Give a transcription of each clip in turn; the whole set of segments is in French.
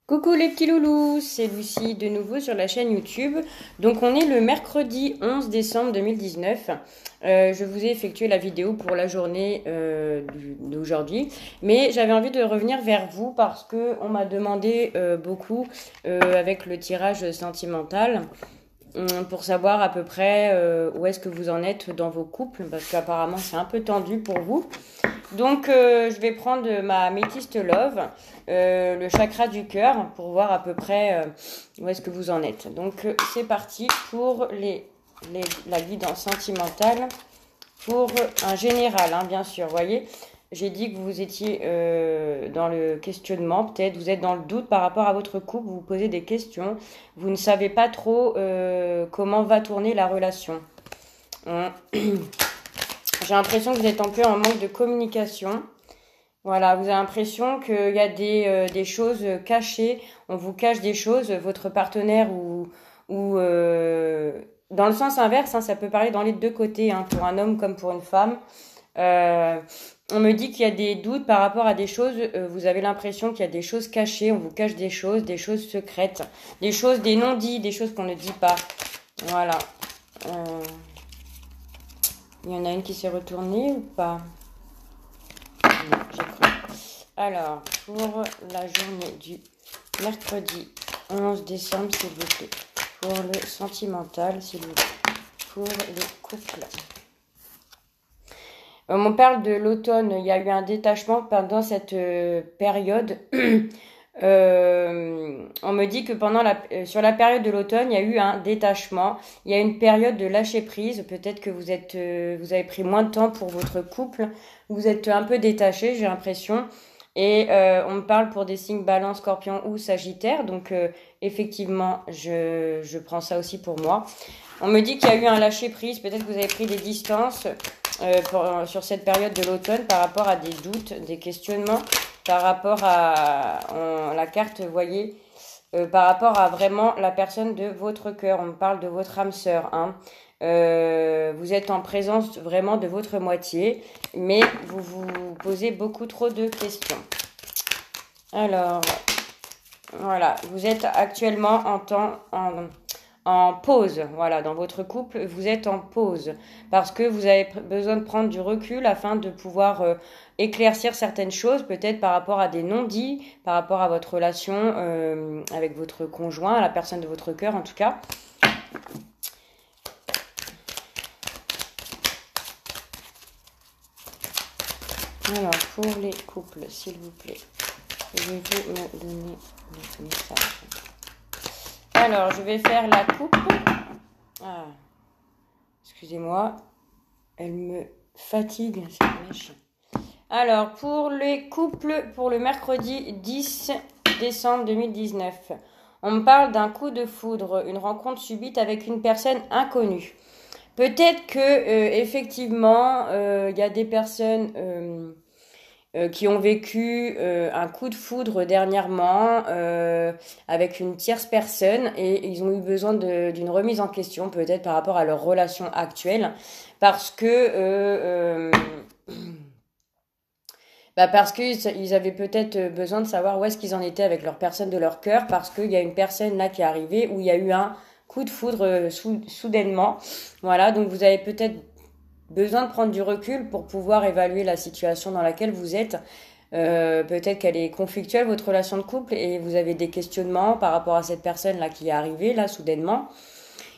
Coucou les petits loulous, c'est Lucie de nouveau sur la chaîne YouTube. Donc on est le mercredi 11 décembre 2019. Je vous ai effectué la vidéo pour la journée d'aujourd'hui. Mais j'avais envie de revenir vers vous parce que on m'a demandé beaucoup avec le tirage sentimental pour savoir à peu près où est-ce que vous en êtes dans vos couples parce qu'apparemment c'est un peu tendu pour vous. Donc, je vais prendre ma Métiste Love, le chakra du cœur, pour voir à peu près où est-ce que vous en êtes. Donc, c'est parti pour la guidance sentimentale pour un général, hein, bien sûr. Vous voyez, j'ai dit que vous étiez dans le questionnement, peut-être vous êtes dans le doute par rapport à votre couple, vous vous posez des questions, vous ne savez pas trop comment va tourner la relation. J'ai l'impression que vous êtes un peu en manque de communication. Voilà, vous avez l'impression qu'il y a des choses cachées. On vous cache des choses, votre partenaire ou dans le sens inverse, hein, ça peut parler dans les deux côtés, hein, pour un homme comme pour une femme. Euh, on me dit qu'il y a des doutes par rapport à des choses. Vous avez l'impression qu'il y a des choses cachées. On vous cache des choses secrètes, des choses, des non-dits, des choses qu'on ne dit pas. Voilà. Euh, il y en a une qui s'est retournée ou pas? Non, j'ai cru. Alors, pour la journée du mercredi 11 décembre, s'il vous plaît. Pour le sentimental, s'il vous plaît. Pour les couples. On parle de l'automne. Il y a eu un détachement pendant cette période. On me dit que sur la période de l'automne, il y a eu un détachement. Il y a une période de lâcher prise. Peut-être que vous avez pris moins de temps pour votre couple. Vous êtes un peu détaché, j'ai l'impression. Et on me parle pour des signes Balance, Scorpion ou Sagittaire. Donc effectivement, je prends ça aussi pour moi. On me dit qu'il y a eu un lâcher prise. Peut-être que vous avez pris des distances sur cette période de l'automne par rapport à des doutes, des questionnements, par rapport à la carte, vous voyez, par rapport à vraiment la personne de votre cœur. On me parle de votre âme sœur, hein. Vous êtes en présence vraiment de votre moitié, mais vous vous posez beaucoup trop de questions. Alors, voilà, vous êtes actuellement en pause, voilà, dans votre couple, vous êtes en pause parce que vous avez besoin de prendre du recul afin de pouvoir éclaircir certaines choses, peut-être par rapport à des non-dits, par rapport à votre relation avec votre conjoint, la personne de votre cœur en tout cas. Alors, pour les couples, s'il vous plaît, pouvez-vous me donner le message? Alors, je vais faire la coupe. Ah, excusez-moi, elle me fatigue, cette mèche. Alors, pour les couples, pour le mercredi 10 décembre 2019, on me parle d'un coup de foudre, une rencontre subite avec une personne inconnue. Peut-être que, effectivement, il y a des personnes qui ont vécu un coup de foudre dernièrement avec une tierce personne et ils ont eu besoin d'une remise en question, peut-être par rapport à leur relation actuelle, parce que parce qu'ils avaient peut-être besoin de savoir où est-ce qu'ils en étaient avec leur personne de leur cœur, parce qu'il y a une personne là qui est arrivée où il y a eu un coup de foudre soudainement. Voilà, donc vous avez peut-être besoin de prendre du recul pour pouvoir évaluer la situation dans laquelle vous êtes. Peut-être qu'elle est conflictuelle, votre relation de couple, et vous avez des questionnements par rapport à cette personne-là qui est arrivée, là, soudainement.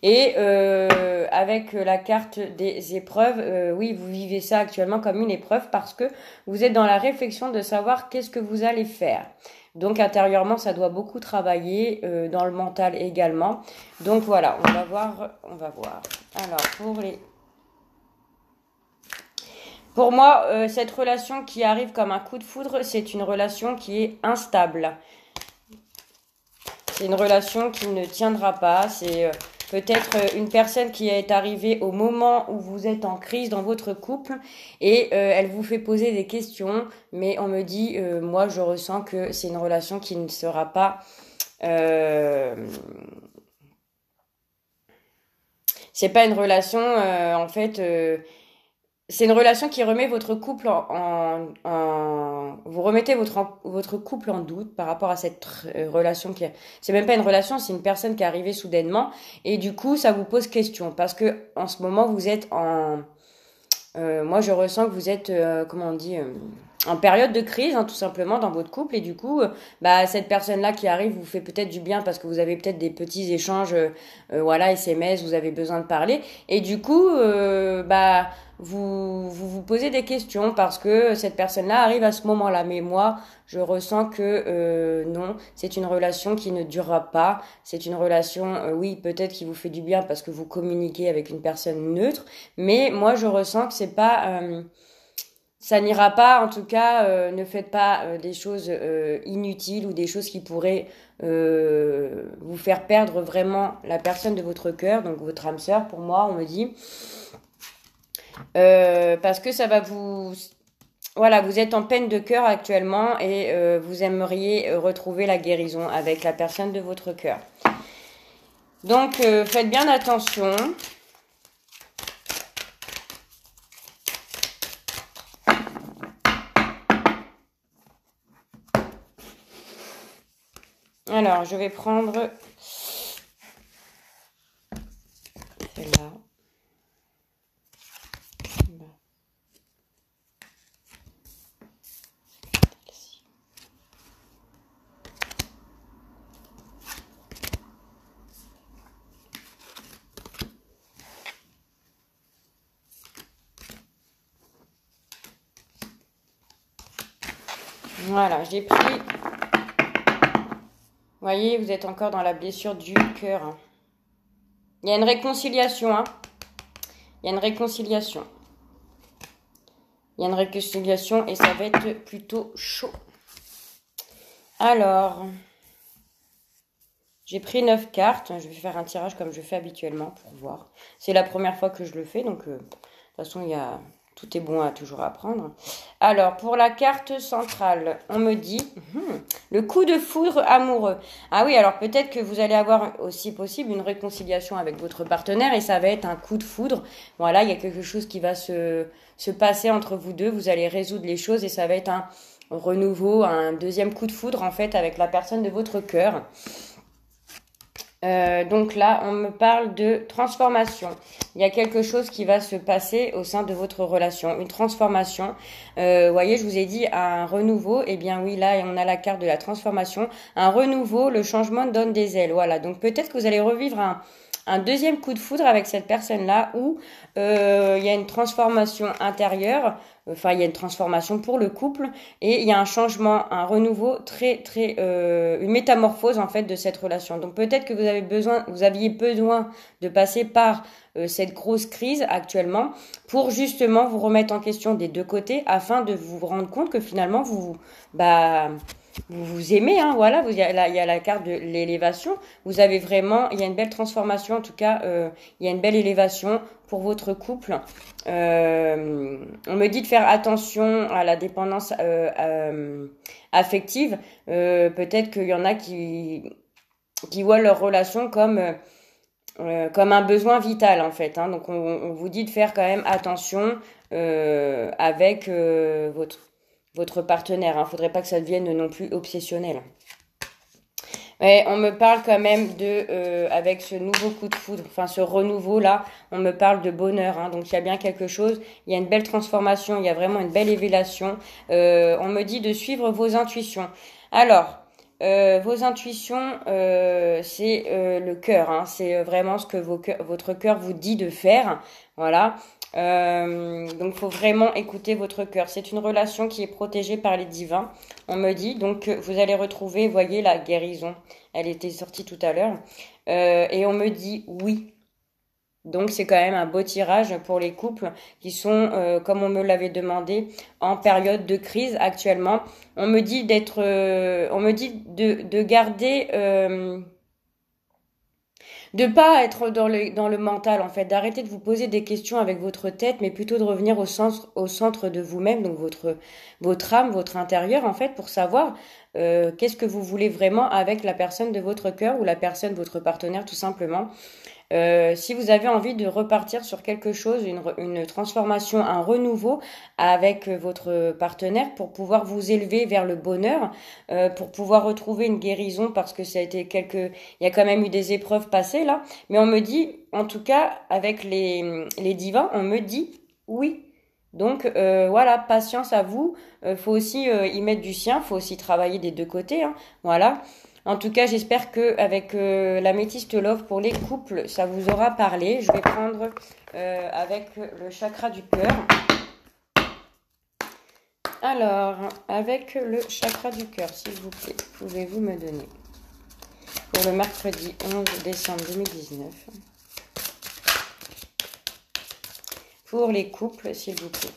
Et avec la carte des épreuves, oui, vous vivez ça actuellement comme une épreuve parce que vous êtes dans la réflexion de savoir qu'est-ce que vous allez faire. Donc intérieurement, ça doit beaucoup travailler, dans le mental également. Donc voilà, on va voir, on va voir. Alors pour moi, cette relation qui arrive comme un coup de foudre, c'est une relation qui est instable. C'est une relation qui ne tiendra pas. C'est peut-être une personne qui est arrivée au moment où vous êtes en crise dans votre couple et elle vous fait poser des questions. Mais on me dit, moi, je ressens que c'est une relation qui ne sera pas... c'est pas une relation, en fait... c'est une relation qui remet votre couple vous remettez votre couple en doute par rapport à cette relation c'est même pas une relation, c'est une personne qui est arrivée soudainement et du coup, ça vous pose question parce que en ce moment, vous êtes moi, je ressens que vous êtes, comment on dit, en période de crise, hein, tout simplement, dans votre couple. Et du coup, bah, cette personne-là qui arrive vous fait peut-être du bien parce que vous avez peut-être des petits échanges, voilà, SMS, vous avez besoin de parler. Et du coup, bah, vous posez des questions parce que cette personne-là arrive à ce moment-là. Mais moi, je ressens que non, c'est une relation qui ne durera pas. C'est une relation, oui, peut-être qui vous fait du bien parce que vous communiquez avec une personne neutre. Mais moi, je ressens que c'est pas, ça n'ira pas. En tout cas, ne faites pas des choses inutiles ou des choses qui pourraient vous faire perdre vraiment la personne de votre cœur, donc votre âme sœur. Pour moi, on me dit, parce que ça va voilà, vous êtes en peine de cœur actuellement et vous aimeriez retrouver la guérison avec la personne de votre cœur. Donc, faites bien attention. Alors, je vais prendre celle-là. Voilà, j'ai pris. Vous voyez, vous êtes encore dans la blessure du cœur. Il y a une réconciliation, hein. Il y a une réconciliation. Il y a une réconciliation et ça va être plutôt chaud. Alors, j'ai pris 9 cartes. Je vais faire un tirage comme je fais habituellement pour voir. C'est la première fois que je le fais, donc de toute façon, tout est bon à toujours apprendre. Alors, pour la carte centrale, on me dit le coup de foudre amoureux. Ah oui, alors peut-être que vous allez avoir aussi possible une réconciliation avec votre partenaire et ça va être un coup de foudre. Voilà, il y a quelque chose qui va se passer entre vous deux. Vous allez résoudre les choses et ça va être un renouveau, un deuxième coup de foudre en fait avec la personne de votre cœur. Donc là, on me parle de transformation. Il y a quelque chose qui va se passer au sein de votre relation, une transformation. Voyez, je vous ai dit un renouveau. Eh bien oui, là, on a la carte de la transformation. Un renouveau, le changement donne des ailes. Voilà, donc peut-être que vous allez revivre un deuxième coup de foudre avec cette personne-là où il y a une transformation intérieure. Enfin, il y a une transformation pour le couple et il y a un changement, un renouveau une métamorphose en fait de cette relation. Donc peut-être que vous aviez besoin de passer par cette grosse crise actuellement pour justement vous remettre en question des deux côtés afin de vous rendre compte que finalement vous aimez, hein, voilà, il y a la carte de l'élévation. Vous avez vraiment, il y a une belle transformation, en tout cas, il y a une belle élévation pour votre couple. On me dit de faire attention à la dépendance affective. Peut-être qu'il y en a qui voient leur relation comme un besoin vital en fait. Hein. Donc on vous dit de faire quand même attention avec votre partenaire. Hein. Faudrait pas que ça devienne non plus obsessionnel. Ouais, on me parle quand même avec ce nouveau coup de foudre, enfin ce renouveau là, on me parle de bonheur. Hein. Donc il y a bien quelque chose, il y a une belle transformation, il y a vraiment une belle élévation. On me dit de suivre vos intuitions. Alors, vos intuitions, c'est le cœur. Hein. C'est vraiment ce que votre cœur vous dit de faire. Voilà. Donc, faut vraiment écouter votre cœur. C'est une relation qui est protégée par les divins. On me dit donc vous allez retrouver, voyez la guérison. Elle était sortie tout à l'heure. Et on me dit oui. Donc c'est quand même un beau tirage pour les couples qui sont, comme on me l'avait demandé, en période de crise actuellement. On me dit on me dit de garder, de pas être dans le mental en fait, d'arrêter de vous poser des questions avec votre tête, mais plutôt de revenir au centre de vous-même, donc votre âme, votre intérieur en fait, pour savoir qu'est-ce que vous voulez vraiment avec la personne de votre cœur ou la personne, votre partenaire tout simplement. Si vous avez envie de repartir sur quelque chose, une transformation, un renouveau avec votre partenaire pour pouvoir vous élever vers le bonheur, pour pouvoir retrouver une guérison parce que ça a été il y a quand même eu des épreuves passées là, mais on me dit, en tout cas avec les divins, on me dit oui. Donc voilà, patience à vous. Faut aussi y mettre du sien, faut aussi travailler des deux côtés, hein, voilà. En tout cas, j'espère que avec l'améthyste love pour les couples, ça vous aura parlé. Je vais prendre avec le chakra du cœur. Alors, avec le chakra du cœur, s'il vous plaît, pouvez-vous me donner pour le mercredi 11 décembre 2019 pour les couples, s'il vous plaît.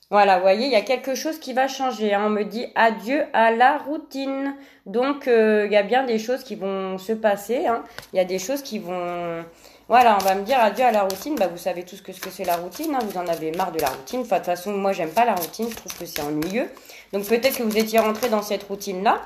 Voilà, vous voyez, il y a quelque chose qui va changer, hein. On me dit adieu à la routine. Donc, il y a bien des choses qui vont se passer, hein. Il y a des choses qui vont... Voilà, on va me dire adieu à la routine. Bah, vous savez tous ce que c'est la routine, hein. Vous en avez marre de la routine. Enfin, de toute façon, moi, j'aime pas la routine. Je trouve que c'est ennuyeux. Donc, peut-être que vous étiez rentré dans cette routine-là.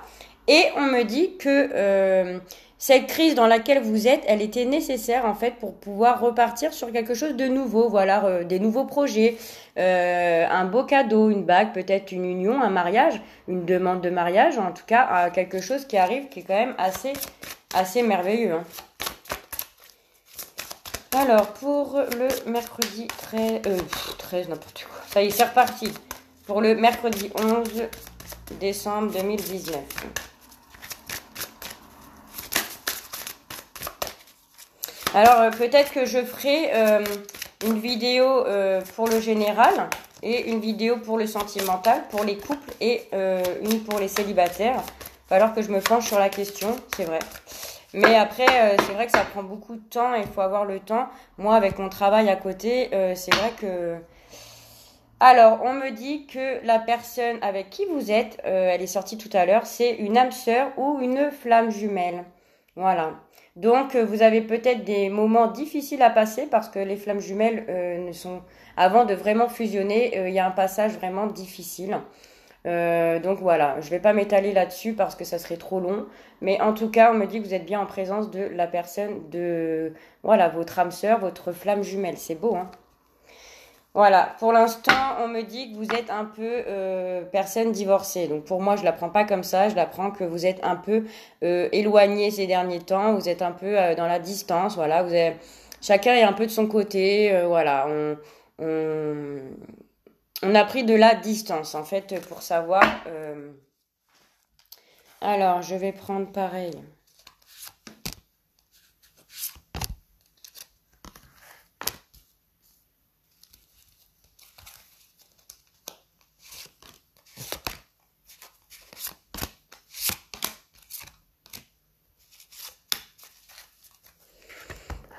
Et on me dit que cette crise dans laquelle vous êtes, elle était nécessaire en fait pour pouvoir repartir sur quelque chose de nouveau. Voilà, des nouveaux projets, un beau cadeau, une bague, peut-être une union, un mariage, une demande de mariage, en tout cas quelque chose qui arrive qui est quand même assez merveilleux, hein. Alors, pour le mercredi 13, n'importe quoi. Ça y est, c'est reparti. Pour le mercredi 11 décembre 2019. Alors, peut-être que je ferai une vidéo pour le général et une vidéo pour le sentimental, pour les couples et une pour les célibataires. Il va falloir que je me penche sur la question, c'est vrai. Mais après, c'est vrai que ça prend beaucoup de temps et il faut avoir le temps. Moi, avec mon travail à côté, c'est vrai que... Alors, on me dit que la personne avec qui vous êtes, elle est sortie tout à l'heure, c'est une âme sœur ou une flamme jumelle. Voilà. Donc, vous avez peut-être des moments difficiles à passer parce que les flammes jumelles ne sont... Avant de vraiment fusionner, il y a un passage vraiment difficile. Donc voilà, je vais pas m'étaler là-dessus parce que ça serait trop long. Mais en tout cas, on me dit que vous êtes bien en présence de la personne de... Voilà, votre âme sœur, votre flamme jumelle. C'est beau, hein? Voilà, pour l'instant, on me dit que vous êtes un peu personne divorcée. Donc pour moi, je la prends pas comme ça. Je la prends que vous êtes un peu éloigné ces derniers temps. Vous êtes un peu dans la distance. Voilà, chacun est un peu de son côté. Voilà, on, on a pris de la distance en fait pour savoir. Alors, je vais prendre pareil.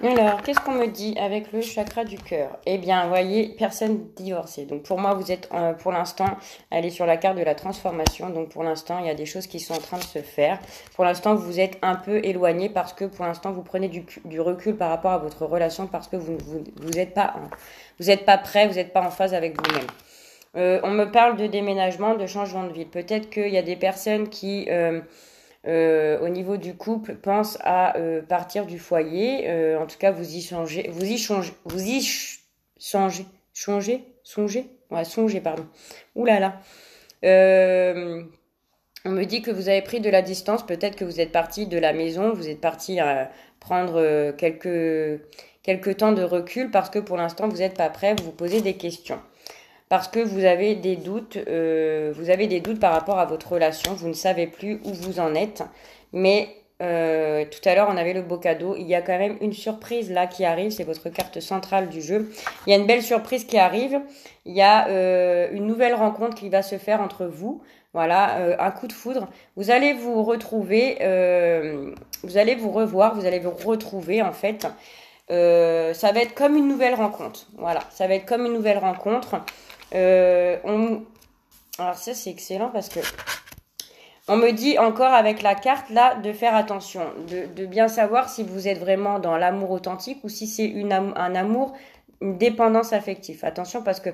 Alors, qu'est-ce qu'on me dit avec le chakra du cœur? Eh bien, vous voyez, personne divorcée. Donc, pour moi, vous êtes, pour l'instant, elle est sur la carte de la transformation. Donc, pour l'instant, il y a des choses qui sont en train de se faire. Pour l'instant, vous êtes un peu éloigné parce que, pour l'instant, vous prenez du recul par rapport à votre relation parce que vous êtes pas prêt, vous n'êtes pas en phase avec vous-même. On me parle de déménagement, de changement de ville. Peut-être qu'il y a des personnes qui... au niveau du couple, pense à partir du foyer. En tout cas, songez, pardon. Ouh là là. On me dit que vous avez pris de la distance. Peut-être que vous êtes parti de la maison, vous êtes parti prendre quelques temps de recul parce que pour l'instant, vous n'êtes pas prêt, vous vous posez des questions. Parce que vous avez des doutes par rapport à votre relation, vous ne savez plus où vous en êtes. Mais tout à l'heure, on avait le beau cadeau. Il y a quand même une surprise là qui arrive, c'est votre carte centrale du jeu. Il y a une belle surprise qui arrive. Il y a une nouvelle rencontre qui va se faire entre vous. Voilà, un coup de foudre. Vous allez vous retrouver, vous allez vous revoir, vous allez vous retrouver en fait. Ça va être comme une nouvelle rencontre. Voilà, ça va être comme une nouvelle rencontre. Alors ça c'est excellent parce que On me dit encore avec la carte là de faire attention, de bien savoir si vous êtes vraiment dans l'amour authentique ou si c'est un amour, une dépendance affective. Attention parce que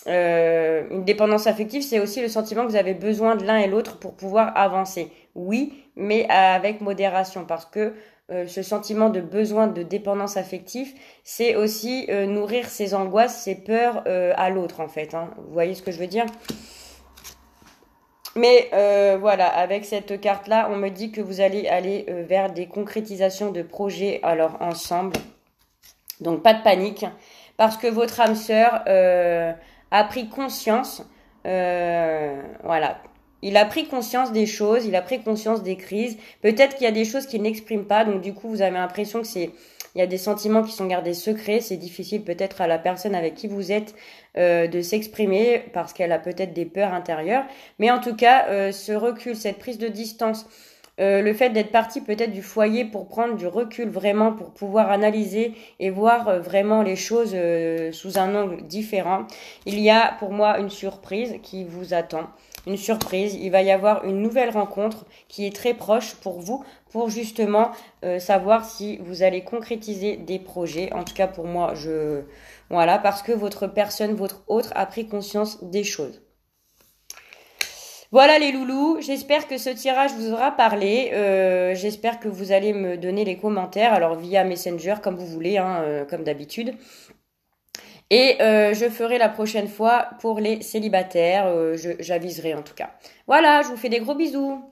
une dépendance affective, c'est aussi le sentiment que vous avez besoin de l'un et l'autre pour pouvoir avancer. Oui, mais avec modération parce que ce sentiment de besoin de dépendance affective, c'est aussi nourrir ses angoisses, ses peurs à l'autre en fait. Hein. Vous voyez ce que je veux dire? Mais voilà, avec cette carte-là, on me dit que vous allez aller vers des concrétisations de projets alors ensemble. Donc pas de panique, parce que votre âme sœur a pris conscience, voilà. Il a pris conscience des choses, il a pris conscience des crises. Peut-être qu'il y a des choses qu'il n'exprime pas, donc du coup vous avez l'impression que il y a des sentiments qui sont gardés secrets. C'est difficile peut-être à la personne avec qui vous êtes de s'exprimer parce qu'elle a peut-être des peurs intérieures. Mais en tout cas, ce recul, cette prise de distance, le fait d'être parti peut-être du foyer pour prendre du recul vraiment, pour pouvoir analyser et voir vraiment les choses sous un angle différent. Il y a pour moi une surprise qui vous attend. Une surprise, il va y avoir une nouvelle rencontre qui est très proche pour vous, pour justement savoir si vous allez concrétiser des projets. En tout cas pour moi, voilà, parce que votre personne, votre autre a pris conscience des choses. Voilà les loulous, j'espère que ce tirage vous aura parlé, j'espère que vous allez me donner les commentaires, alors via Messenger comme vous voulez, hein, comme d'habitude. Et je ferai la prochaine fois pour les célibataires, j'aviserai en tout cas. Voilà, je vous fais des gros bisous.